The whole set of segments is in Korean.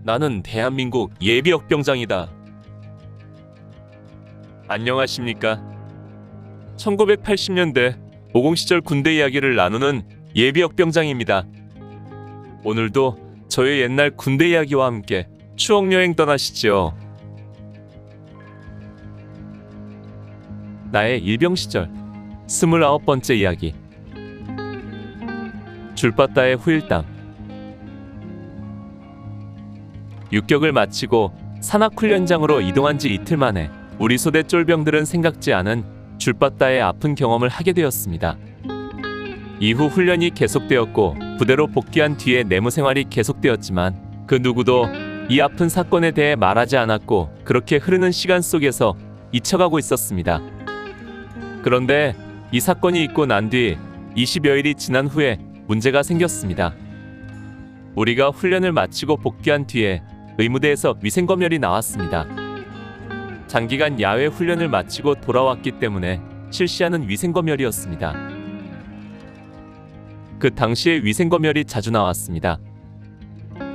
나는 대한민국 예비역병장이다. 안녕하십니까? 1980년대 50 시절 군대 이야기를 나누는 예비역병장입니다. 오늘도 저의 옛날 군대 이야기와 함께 추억여행 떠나시죠. 나의 일병 시절 29번째 이야기. 줄바다의 후일담. 육격을 마치고 산악훈련장으로 이동한 지 이틀 만에 우리 소대 쫄병들은 생각지 않은 줄바다의 아픈 경험을 하게 되었습니다. 이후 훈련이 계속되었고 부대로 복귀한 뒤에 내무 생활이 계속되었지만 그 누구도 이 아픈 사건에 대해 말하지 않았고 그렇게 흐르는 시간 속에서 잊혀가고 있었습니다. 그런데 이 사건이 있고 난 뒤 20여일이 지난 후에 문제가 생겼습니다. 우리가 훈련을 마치고 복귀한 뒤에 의무대에서 위생검열이 나왔습니다. 장기간 야외 훈련을 마치고 돌아왔기 때문에 실시하는 위생검열이었습니다. 그 당시에 위생검열이 자주 나왔습니다.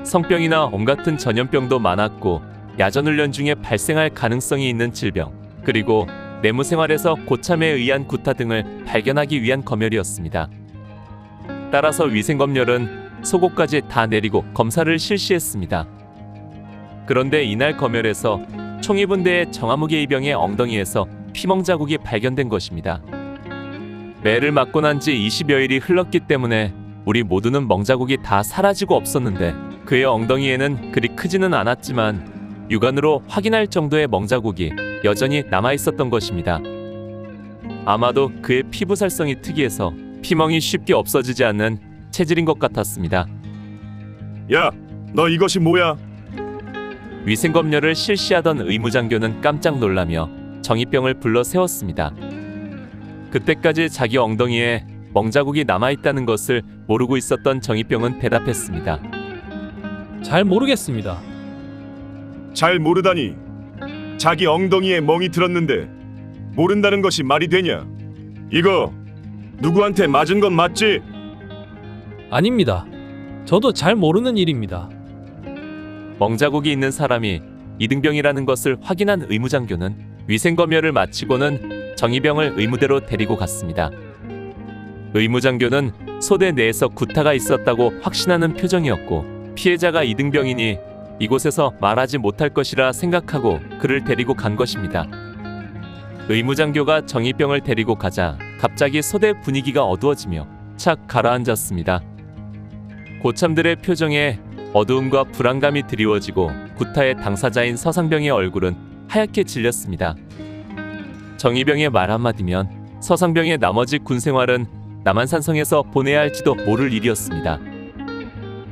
성병이나 엄 같은 전염병도 많았고 야전훈련 중에 발생할 가능성이 있는 질병, 그리고 내무생활에서 고참에 의한 구타 등을 발견하기 위한 검열이었습니다. 따라서 위생검열은 속옷까지 다 내리고 검사를 실시했습니다. 그런데 이날 검열에서 총이분대의 정화무게 이병의 엉덩이에서 피멍 자국이 발견된 것입니다. 매를 맞고 난 지 20여일이 흘렀기 때문에 우리 모두는 멍자국이 다 사라지고 없었는데 그의 엉덩이에는 그리 크지는 않았지만 육안으로 확인할 정도의 멍자국이 여전히 남아있었던 것입니다. 아마도 그의 피부 살성이 특이해서 피멍이 쉽게 없어지지 않는 체질인 것 같았습니다. 야, 너 이것이 뭐야? 위생검열을 실시하던 의무장교는 깜짝 놀라며 정의병을 불러 세웠습니다. 그때까지 자기 엉덩이에 멍자국이 남아있다는 것을 모르고 있었던 정의병은 대답했습니다. 잘 모르겠습니다. 잘 모르다니. 자기 엉덩이에 멍이 들었는데 모른다는 것이 말이 되냐? 이거 누구한테 맞은 건 맞지? 아닙니다. 저도 잘 모르는 일입니다. 멍자국이 있는 사람이 이등병이라는 것을 확인한 의무장교는 위생검열을 마치고는 정의병을 의무대로 데리고 갔습니다. 의무장교는 소대 내에서 구타가 있었다고 확신하는 표정이었고 피해자가 이등병이니 이곳에서 말하지 못할 것이라 생각하고 그를 데리고 간 것입니다. 의무장교가 정의병을 데리고 가자 갑자기 소대 분위기가 어두워지며 착 가라앉았습니다. 고참들의 표정에 어두움과 불안감이 드리워지고 구타의 당사자인 서상병의 얼굴은 하얗게 질렸습니다. 정의병의 말 한마디면 서상병의 나머지 군생활은 남한산성에서 보내야 할지도 모를 일이었습니다.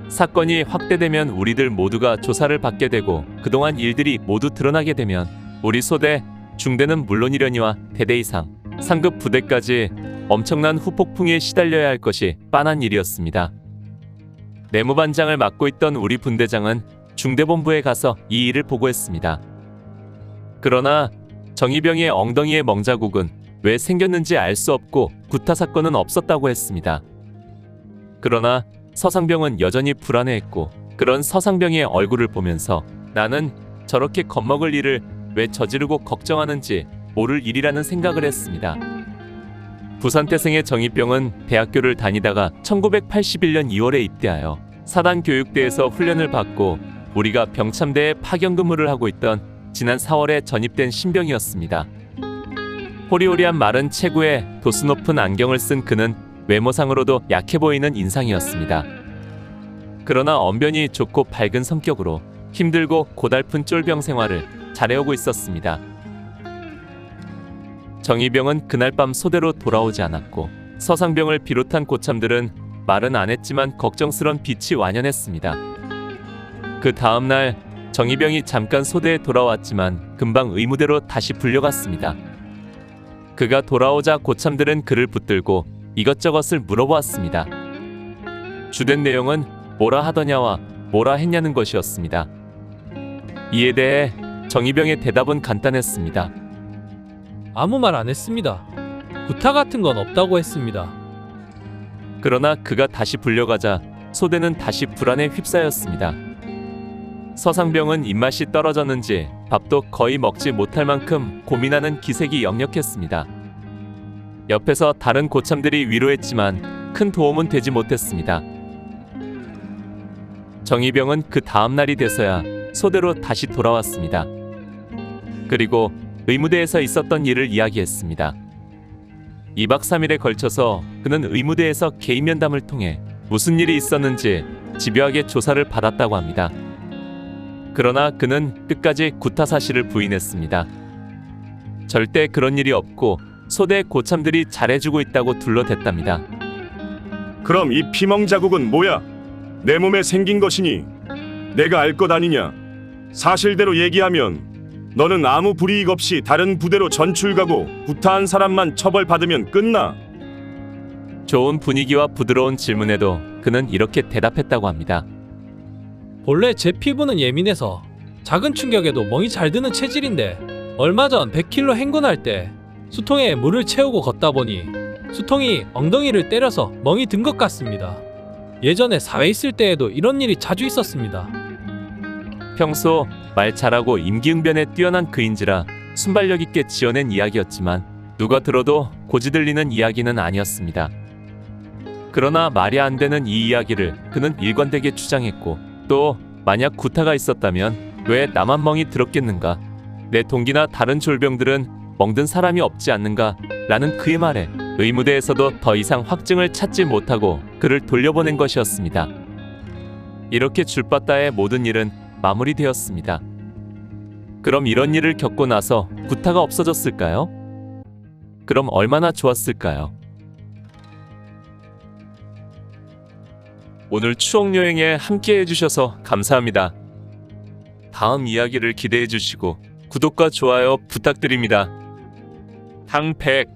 사건이 확대되면 우리들 모두가 조사를 받게 되고 그동안 일들이 모두 드러나게 되면 우리 소대, 중대는 물론이려니와 대대 이상, 상급 부대까지 엄청난 후폭풍에 시달려야 할 것이 빤한 일이었습니다. 내무반장을 맡고 있던 우리 분대장은 중대본부에 가서 이 일을 보고했습니다. 그러나 정의병의 엉덩이의 멍자국은 왜 생겼는지 알 수 없고 구타 사건은 없었다고 했습니다. 그러나 서상병은 여전히 불안해했고 그런 서상병의 얼굴을 보면서 나는 저렇게 겁먹을 일을 왜 저지르고 걱정하는지 모를 일이라는 생각을 했습니다. 부산태생의 정의병은 대학교를 다니다가 1981년 2월에 입대하여 사단교육대에서 훈련을 받고 우리가 병참대에 파견 근무를 하고 있던 지난 4월에 전입된 신병이었습니다. 호리호리한 마른 체구에 도수 높은 안경을 쓴 그는 외모상으로도 약해 보이는 인상이었습니다. 그러나 언변이 좋고 밝은 성격으로 힘들고 고달픈 쫄병 생활을 잘해오고 있었습니다. 정의병은 그날 밤 소대로 돌아오지 않았고 서상병을 비롯한 고참들은 말은 안 했지만 걱정스런 빛이 완연했습니다. 그 다음날 정의병이 잠깐 소대에 돌아왔지만 금방 의무대로 다시 불려갔습니다. 그가 돌아오자 고참들은 그를 붙들고 이것저것을 물어보았습니다. 주된 내용은 뭐라 하더냐와 뭐라 했냐는 것이었습니다. 이에 대해 정의병의 대답은 간단했습니다. 아무 말 안 했습니다. 구타 같은 건 없다고 했습니다. 그러나 그가 다시 불려가자 소대는 다시 불안에 휩싸였습니다. 서상병은 입맛이 떨어졌는지 밥도 거의 먹지 못할 만큼 고민하는 기색이 역력했습니다. 옆에서 다른 고참들이 위로했지만 큰 도움은 되지 못했습니다. 정의병은 그 다음 날이 돼서야 소대로 다시 돌아왔습니다. 그리고 의무대에서 있었던 일을 이야기했습니다. 2박 3일에 걸쳐서 그는 의무대에서 개인 면담을 통해 무슨 일이 있었는지 집요하게 조사를 받았다고 합니다. 그러나 그는 끝까지 구타 사실을 부인했습니다. 절대 그런 일이 없고 소대 고참들이 잘해주고 있다고 둘러댔답니다. 그럼 이 피멍 자국은 뭐야? 내 몸에 생긴 것이니 내가 알 것 아니냐? 사실대로 얘기하면 너는 아무 불이익 없이 다른 부대로 전출 가고 구타한 사람만 처벌받으면 끝나. 좋은 분위기와 부드러운 질문에도 그는 이렇게 대답했다고 합니다. 본래 제 피부는 예민해서 작은 충격에도 멍이 잘 드는 체질인데 얼마 전 100km 행군할 때 수통에 물을 채우고 걷다 보니 수통이 엉덩이를 때려서 멍이 든 것 같습니다. 예전에 사회 있을 때에도 이런 일이 자주 있었습니다. 평소 말 잘하고 임기응변에 뛰어난 그인지라 순발력 있게 지어낸 이야기였지만 누가 들어도 고지 들리는 이야기는 아니었습니다. 그러나 말이 안 되는 이 이야기를 그는 일관되게 주장했고 또 만약 구타가 있었다면 왜 나만 멍이 들었겠는가? 내 동기나 다른 졸병들은 멍든 사람이 없지 않는가? 라는 그의 말에 의무대에서도 더 이상 확증을 찾지 못하고 그를 돌려보낸 것이었습니다. 이렇게 줄바따의 모든 일은 마무리되었습니다. 그럼 이런 일을 겪고 나서 구타가 없어졌을까요? 그럼 얼마나 좋았을까요? 오늘 추억여행에 함께 해주셔서 감사합니다. 다음 이야기를 기대해 주시고 구독과 좋아요 부탁드립니다. 탕백